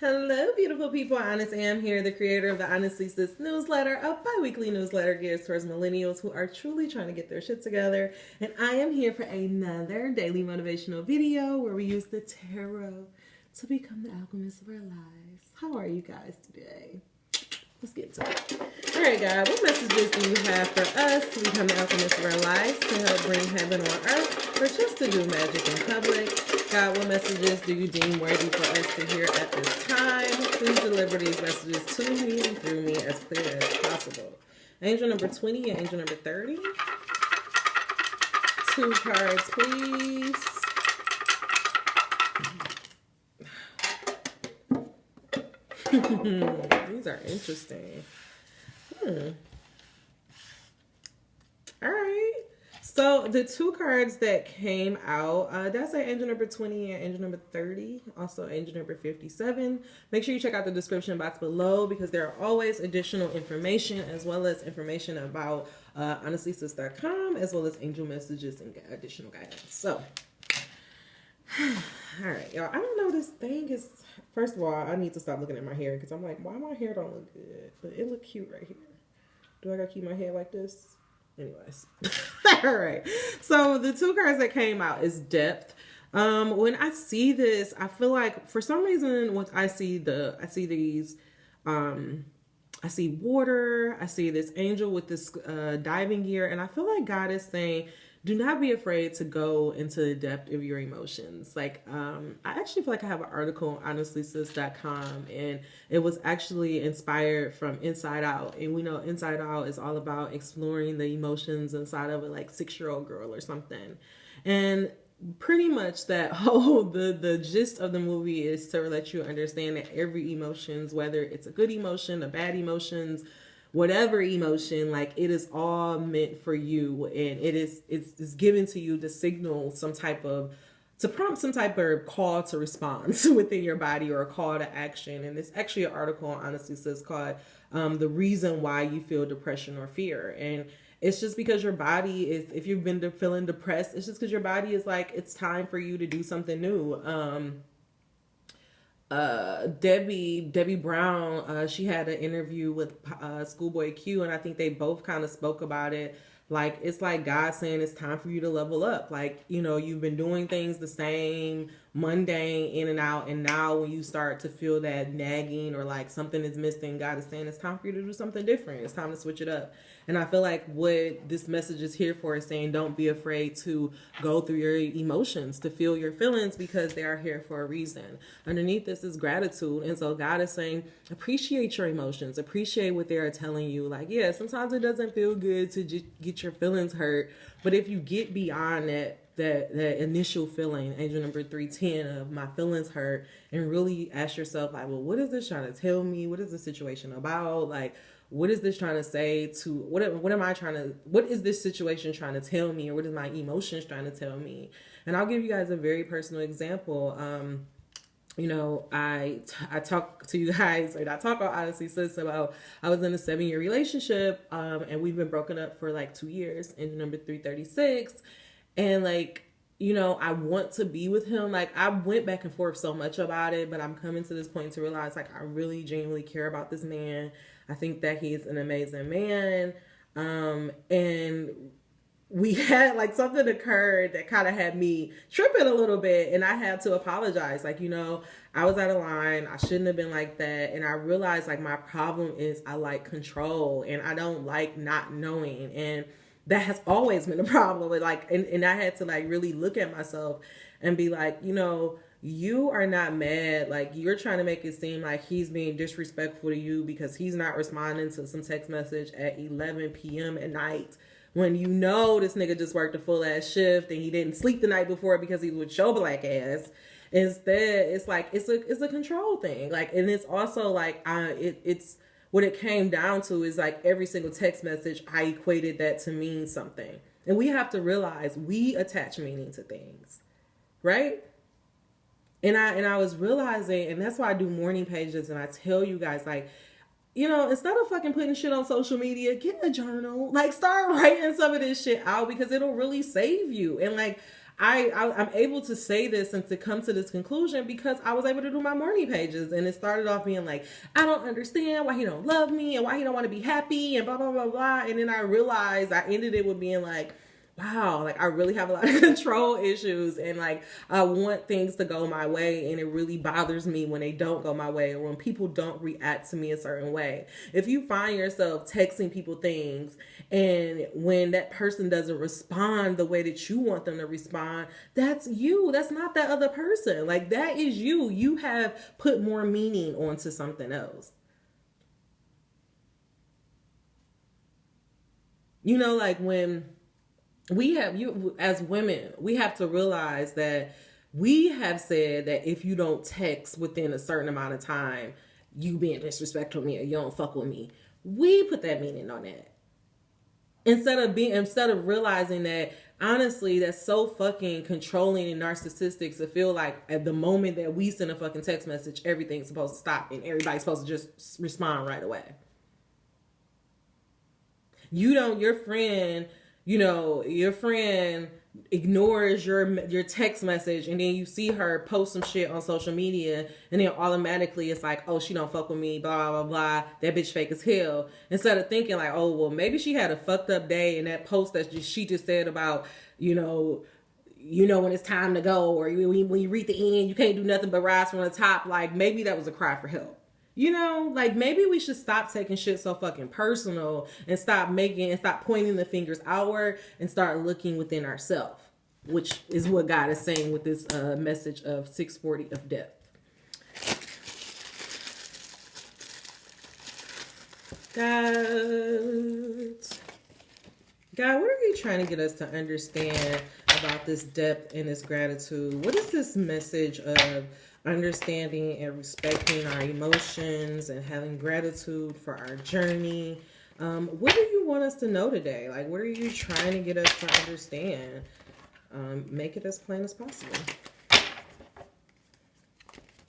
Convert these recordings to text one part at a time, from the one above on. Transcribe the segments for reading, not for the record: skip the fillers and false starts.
Hello, beautiful people. Honest Am here, the creator of the Honestly Sis newsletter, a bi-weekly newsletter geared towards millennials who are truly trying to get their shit together. And I am here for another daily motivational video where we use the tarot to become the alchemist of our lives. How are you guys today? Let's get to it. All right, God, what messages do you have for us to become the alchemist of our lives, to help bring heaven on earth, or just to do magic in public? God, what messages do you deem worthy for us to hear at this time? Please deliver these messages to me and through me as clear as possible. Angel number 20 and angel number 30. 2 cards, please. These are interesting. All right. So the 2 cards that came out, that's angel number 20 and angel number 30. Also angel number 57. Make sure you check out the description box below because there are always additional information as well as information about honestlysis.com as well as angel messages and additional guidance. So, all right, y'all. I don't know, this thing is, first of all, I need to stop looking at my hair because I'm like, why my hair don't look good? But it look cute right here. Do I gotta keep my hair like this? Anyways. All right. So the 2 cards that came out is depth. When I see this, I feel like for some reason when I see these, I see water, I see this angel with this diving gear, and I feel like God is saying, do not be afraid to go into the depth of your emotions. Like, I actually feel like I have an article on honestlysis.com, and it was actually inspired from Inside Out. And we know Inside Out is all about exploring the emotions inside of a 6-year-old girl or something. And pretty much that whole, the gist of the movie is to let you understand that every emotions, whether it's a good emotion, a bad emotions, whatever emotion, like it is all meant for you, and it's given to you to signal some type of, to prompt some type of call to response within your body or a call to action. And it's actually an article on Honestly Sis called the reason why you feel depression or fear. And it's just because your body is, if you've been feeling depressed, it's just because your body is like, it's time for you to do something new. Debbie Brown, she had an interview with Schoolboy Q, and I think they both kind of spoke about it. Like, it's like God saying it's time for you to level up. Like, you know, you've been doing things the same, mundane, in and out, and now when you start to feel that nagging or like something is missing, God is saying it's time for you to do something different. It's time to switch it up. And I feel like what this message is here for is saying, don't be afraid to go through your emotions, to feel your feelings, because they are here for a reason. Underneath this is gratitude. And so God is saying, appreciate your emotions, appreciate what they are telling you. Like, yeah, sometimes it doesn't feel good to just get your feelings hurt. But if you get beyond that initial feeling, angel number 310 of my feelings hurt, and really ask yourself, like, well, what is this trying to tell me? What is the situation about? Like, what is this trying to say to, what is this situation trying to tell me? Or what is my emotions trying to tell me? And I'll give you guys a very personal example. You know, I talk to you guys, and I talk about Honestly Sis about, I was in a 7-year relationship, and we've been broken up for like 2 years, and number 336. And like, you know, I want to be with him. Like, I went back and forth so much about it, but I'm coming to this point to realize, like, I really genuinely care about this man. I think that he's an amazing man. And we had, like, something occurred that kind of had me tripping a little bit, and I had to apologize. Like, you know, I was out of line. I shouldn't have been like that. And I realized, like, my problem is I like control, and I don't like not knowing. And that has always been a problem with, like, and I had to, like, really look at myself and be like, you know, you are not mad. Like, you're trying to make it seem like he's being disrespectful to you because he's not responding to some text message at 11 p.m. at night, when you know this nigga just worked a full ass shift and he didn't sleep the night before because he would show black ass. Instead, it's like, it's a control thing. Like, and it's also like, it's what it came down to is, like, every single text message, I equated that to mean something. And we have to realize we attach meaning to things, right? And I was realizing, and that's why I do morning pages, and I tell you guys, like, you know, instead of fucking putting shit on social media, get a journal. Like, start writing some of this shit out, because it'll really save you. And like, I'm able to say this and to come to this conclusion because I was able to do my morning pages, and it started off being like, I don't understand why he don't love me and why he don't want to be happy and blah blah blah blah. And then I realized I ended it with being like, wow, like I really have a lot of control issues, and like I want things to go my way, and it really bothers me when they don't go my way or when people don't react to me a certain way. If you find yourself texting people things and when that person doesn't respond the way that you want them to respond, that's you. That's not that other person. Like that is you. You have put more meaning onto something else. You know, like when we have, you as women, we have to realize that we have said that if you don't text within a certain amount of time, you being disrespectful to me or you don't fuck with me. We put that meaning on that. Instead of realizing that, honestly, that's so fucking controlling and narcissistic to feel like at the moment that we send a fucking text message, everything's supposed to stop and everybody's supposed to just respond right away. Your friend ignores your text message, and then you see her post some shit on social media, and then automatically it's like, oh, she don't fuck with me, blah blah blah, that bitch fake as hell. Instead of thinking like, oh well, maybe she had a fucked up day, and that post that she just said about when it's time to go, or when you reach the end, you can't do nothing but rise from the top. Like maybe that was a cry for help. Like maybe we should stop taking shit so fucking personal and stop pointing the fingers outward and start looking within ourselves, which is what God is saying with this message of 640 of depth. God, what are you trying to get us to understand about this depth and this gratitude? What is this message of understanding and respecting our emotions and having gratitude for our journey? What do you want us to know today? Like, what are you trying to get us to understand? Make it as plain as possible.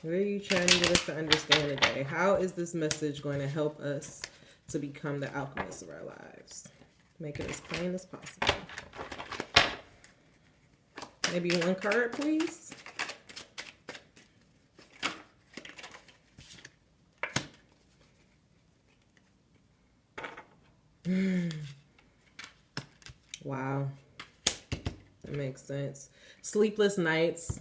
What are you trying to get us to understand today? How is this message going to help us to become the alchemists of our lives? Make it as plain as possible. Maybe one card, please. Wow. That makes sense. Sleepless nights.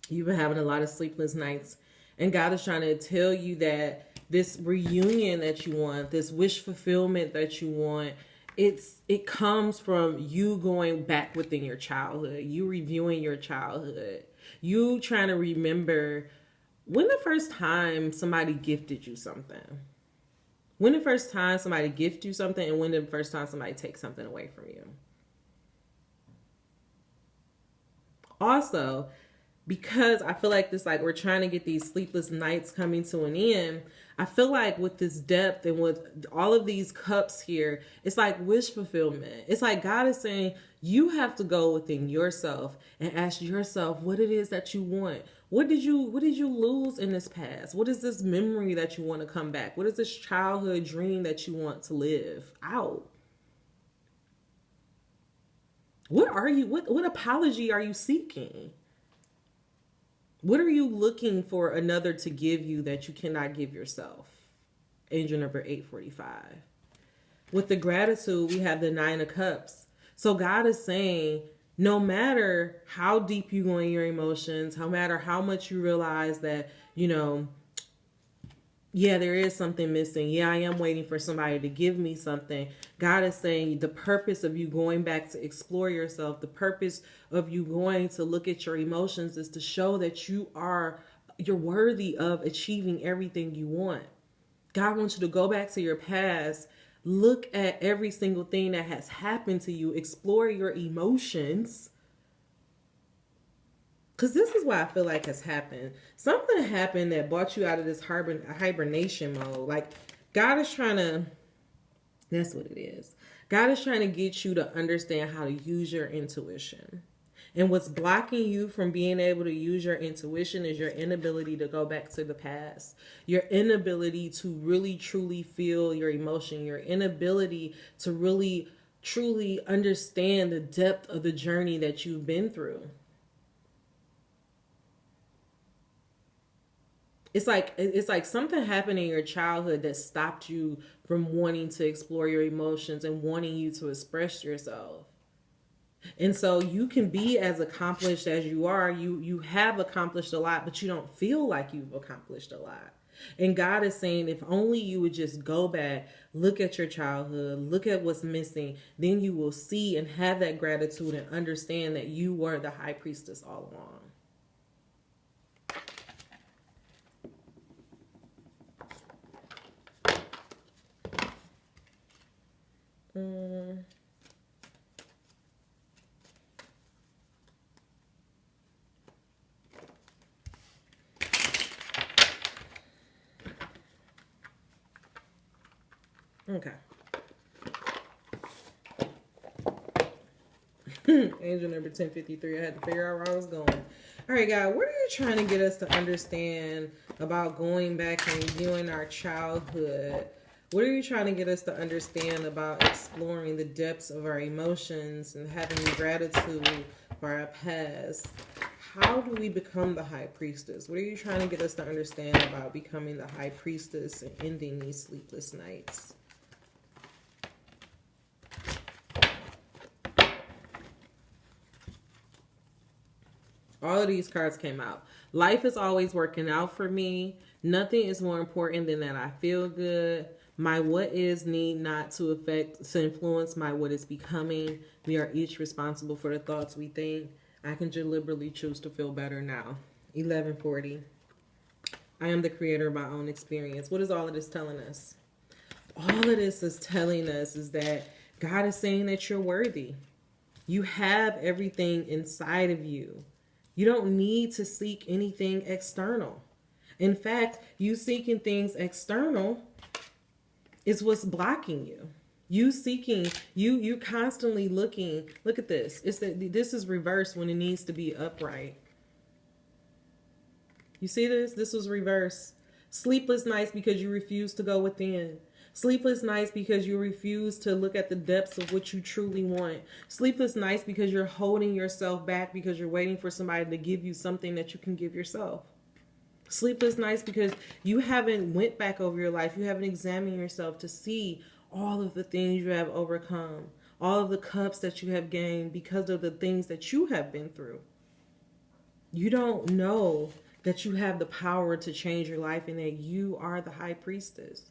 You've been having a lot of sleepless nights. And God is trying to tell you that this reunion that you want, this wish fulfillment that you want, it comes from you going back within your childhood, you reviewing your childhood, you trying to remember when the first time somebody gifted you something. When the first time somebody gifted you something, and when the first time somebody takes something away from you. Also, because I feel like we're trying to get these sleepless nights coming to an end, I feel like with this depth and with all of these cups here, it's like wish fulfillment. It's like God is saying you have to go within yourself and ask yourself what it is that you want. What did you lose in this past? What is this memory that you want to come back? What is this childhood dream that you want to live out? What apology are you seeking? What are you looking for another to give you that you cannot give yourself? Angel number 845. With the gratitude, we have the 9 of Cups. So God is saying, no matter how deep you go in your emotions, no matter how much you realize that, yeah, there is something missing. Yeah, I am waiting for somebody to give me something. God is saying the purpose of you going back to explore yourself, the purpose of you going to look at your emotions is to show that you're worthy of achieving everything you want. God wants you to go back to your past, look at every single thing that has happened to you, explore your emotions. Because this is what I feel like has happened. Something happened that brought you out of this hibernation mode. Like, God is trying to, that's what it is. God is trying to get you to understand how to use your intuition. And what's blocking you from being able to use your intuition is your inability to go back to the past. Your inability to really, truly feel your emotion. Your inability to really truly understand the depth of the journey that you've been through. It's like something happened in your childhood that stopped you from wanting to explore your emotions and wanting you to express yourself. And so you can be as accomplished as you are. You have accomplished a lot, but you don't feel like you've accomplished a lot. And God is saying, if only you would just go back, look at your childhood, look at what's missing, then you will see and have that gratitude and understand that you were the high priestess all along. Okay. Angel number 1053. I had to figure out where I was going. All right, God, what are you trying to get us to understand about going back and viewing our childhood? What are you trying to get us to understand about exploring the depths of our emotions and having gratitude for our past? How do we become the high priestess? What are you trying to get us to understand about becoming the high priestess and ending these sleepless nights? All of these cards came out. Life is always working out for me. Nothing is more important than that I feel good. My what is need not to influence my what is becoming. We are each responsible for the thoughts we think. I can deliberately choose to feel better now. 1140. I am the creator of my own experience. What is all of this telling us? All of this is telling us is that God is saying that you're worthy. You have everything inside of you. You don't need to seek anything external. In fact, you seeking things external is what's blocking you. You constantly looking. Look at this. This is reversed when it needs to be upright. You see this? This was reversed. Sleepless nights because you refuse to go within. Sleepless nights because you refuse to look at the depths of what you truly want. Sleepless nights because you're holding yourself back because you're waiting for somebody to give you something that you can give yourself. Sleepless nights because you haven't went back over your life. You haven't examined yourself to see all of the things you have overcome. All of the cups that you have gained because of the things that you have been through. You don't know that you have the power to change your life and that you are the high priestess.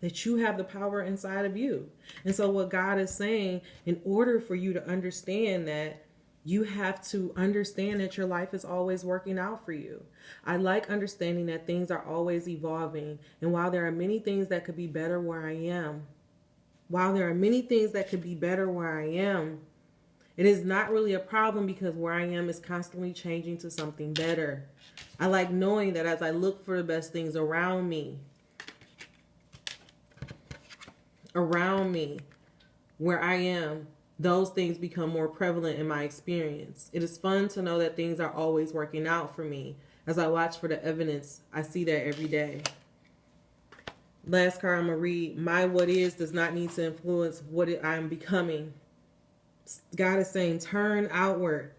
That you have the power inside of you. And so what God is saying, in order for you to understand that, you have to understand that your life is always working out for you. I like understanding that things are always evolving. And while there are many things that could be better where I am, it is not really a problem because where I am is constantly changing to something better. I like knowing that as I look for the best things around me, where I am, those things become more prevalent in my experience. It is fun to know that things are always working out for me. As I watch for the evidence, I see that every day. Last card I'm going to read. My what is does not need to influence what I'm becoming. God is saying turn outward.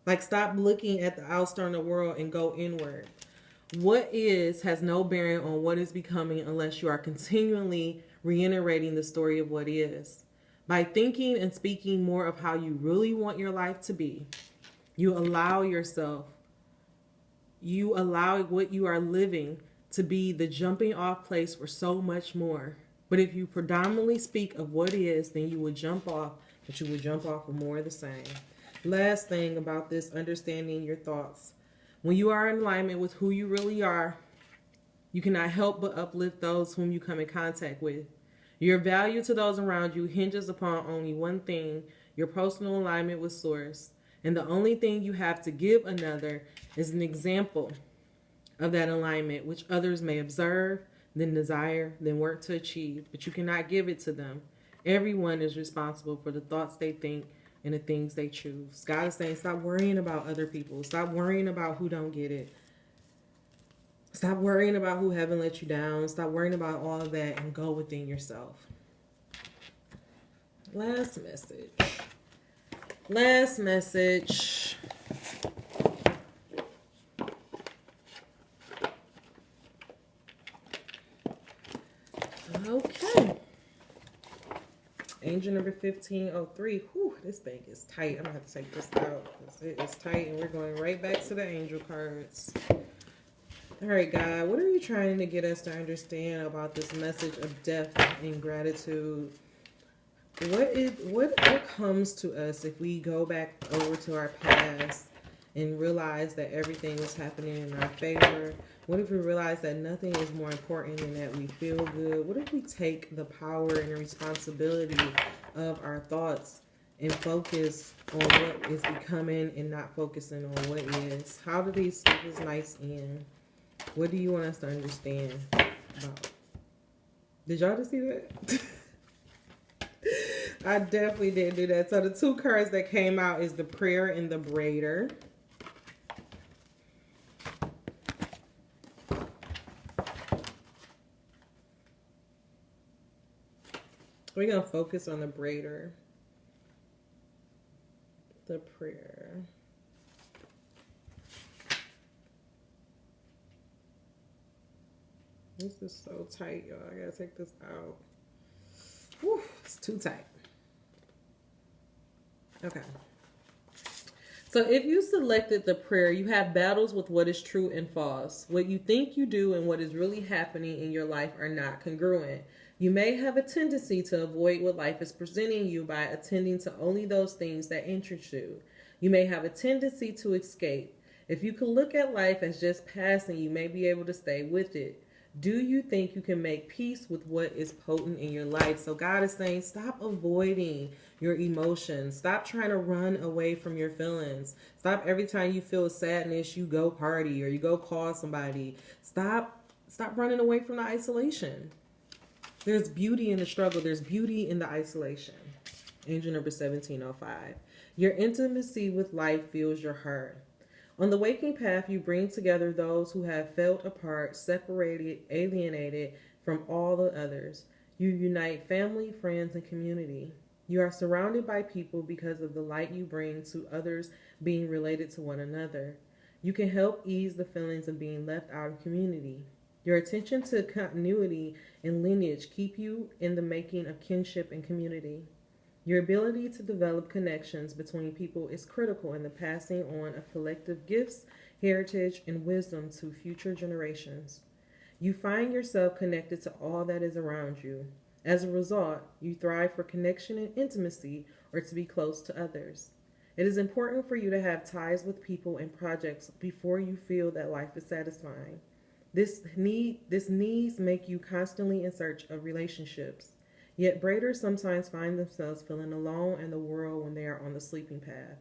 Like stop looking at the external world and go inward. What is has no bearing on what is becoming unless you are continually reiterating the story of what is. By thinking and speaking more of how you really want your life to be, you allow what you are living to be the jumping off place for so much more. But if you predominantly speak of what is, then you will jump off, but you will jump off of more of the same. Last thing about this, understanding your thoughts. When you are in alignment with who you really are, you cannot help but uplift those whom you come in contact with. Your value to those around you hinges upon only one thing, your personal alignment with Source. And the only thing you have to give another is an example of that alignment, which others may observe, then desire, then work to achieve. But you cannot give it to them. Everyone is responsible for the thoughts they think and the things they choose. God is saying, stop worrying about other people. Stop worrying about who don't get it. Stop worrying about who haven't let you down. Stop worrying about all of that and go within yourself. Last message. Last message. Okay. Angel number 1503. Whew, this thing is tight. I'm going to have to take this out because it is tight, and we're going right back to the angel cards. All right, God, what are you trying to get us to understand about this message of depth and gratitude? What comes to us if we go back over to our past and realize that everything is happening in our favor? What if we realize that nothing is more important than that we feel good? What if we take the power and the responsibility of our thoughts and focus on what is becoming and not focusing on what is? How do these sleepless nights end? What do you want us to understand about? Did y'all just see that? I definitely did do that. So the two cards that came out is the prayer and the braider. We're going to focus on the braider. The prayer. This is so tight, y'all. I gotta take this out. Whew, it's too tight. Okay. So if you selected the prayer, you have battles with what is true and false. What you think you do and what is really happening in your life are not congruent. You may have a tendency to avoid what life is presenting you by attending to only those things that interest you. You may have a tendency to escape. If you can look at life as just passing, you may be able to stay with it. Do you think you can make peace with what is potent in your life? So God is saying, stop avoiding your emotions. Stop trying to run away from your feelings. Stop every time you feel sadness, you go party or you go call somebody. Stop running away from the isolation. There's beauty in the struggle. There's beauty in the isolation. Angel number 1705. Your intimacy with life fills your heart. On the waking path, you bring together those who have felt apart, separated, alienated from all the others. You unite family, friends, and community. You are surrounded by people because of the light you bring to others being related to one another. You can help ease the feelings of being left out of community. Your attention to continuity and lineage keep you in the making of kinship and community. Your ability to develop connections between people is critical in the passing on of collective gifts, heritage, and wisdom to future generations. You find yourself connected to all that is around you. As a result, you thrive for connection and intimacy or to be close to others. It is important for you to have ties with people and projects before you feel that life is satisfying. This needs make you constantly in search of relationships. Yet braiders sometimes find themselves feeling alone in the world when they are on the sleeping path.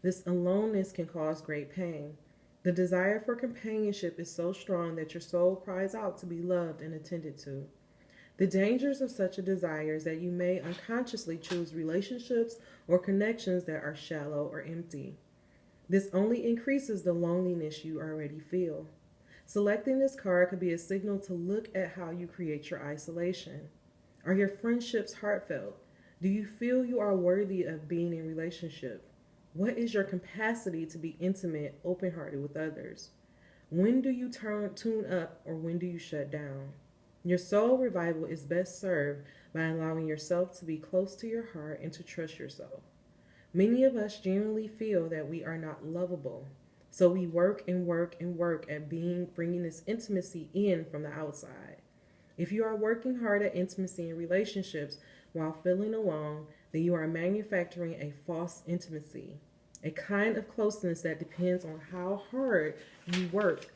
This aloneness can cause great pain. The desire for companionship is so strong that your soul cries out to be loved and attended to. The dangers of such a desire is that you may unconsciously choose relationships or connections that are shallow or empty. This only increases the loneliness you already feel. Selecting this card could be a signal to look at how you create your isolation. Are your friendships heartfelt? Do you feel you are worthy of being in relationship? What is your capacity to be intimate, open-hearted with others? When do you tune up or when do you shut down? Your soul revival is best served by allowing yourself to be close to your heart and to trust yourself. Many of us genuinely feel that we are not lovable, so we work and work and work at bringing this intimacy in from the outside. If you are working hard at intimacy in relationships while feeling alone, then you are manufacturing a false intimacy, a kind of closeness that depends on how hard you work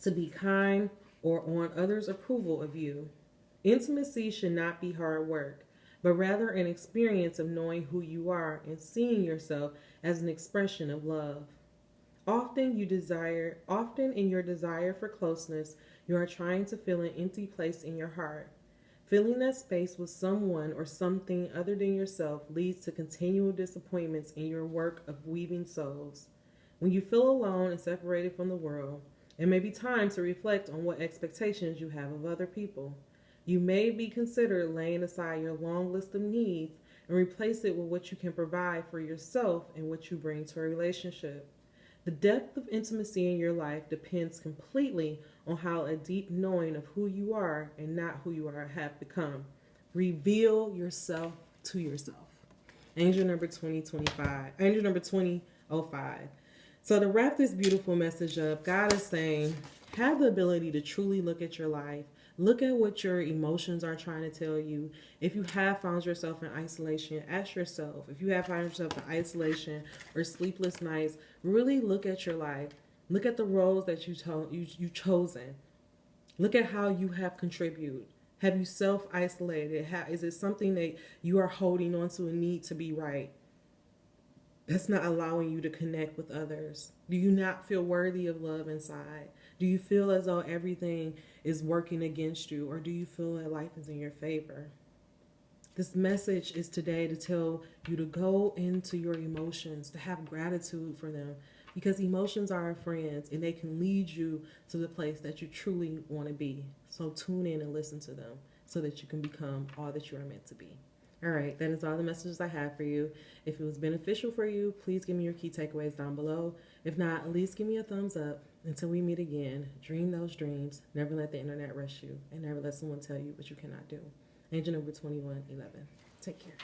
to be kind or on others' approval of you. Intimacy should not be hard work, but rather an experience of knowing who you are and seeing yourself as an expression of love. Often in your desire for closeness, you are trying to fill an empty place in your heart. Filling that space with someone or something other than yourself leads to continual disappointments in your work of weaving souls. When you feel alone and separated from the world, it may be time to reflect on what expectations you have of other people. You may be considered laying aside your long list of needs and replace it with what you can provide for yourself and what you bring to a relationship. The depth of intimacy in your life depends completely on how a deep knowing of who you are and not who you are have become. Reveal yourself to yourself. Angel number 2025. Angel number 2005. So to wrap this beautiful message up, God is saying, have the ability to truly look at your life. Look at what your emotions are trying to tell you. If you have found yourself in isolation, ask yourself. If you have found yourself in isolation or sleepless nights, really look at your life. Look at the roles that you've chosen. Look at how you have contributed. Have you self-isolated? Is it something that you are holding on to and need to be right? That's not allowing you to connect with others. Do you not feel worthy of love inside? Do you feel as though everything is working against you, or do you feel that life is in your favor? This message is today to tell you to go into your emotions, to have gratitude for them, because emotions are our friends and they can lead you to the place that you truly want to be. So tune in and listen to them so that you can become all that you are meant to be. All right, that is all the messages I have for you. If it was beneficial for you, please give me your key takeaways down below. If not, at least give me a thumbs up. Until we meet again, dream those dreams. Never let the internet rush you, and never let someone tell you what you cannot do. Angel number 2111. Take care.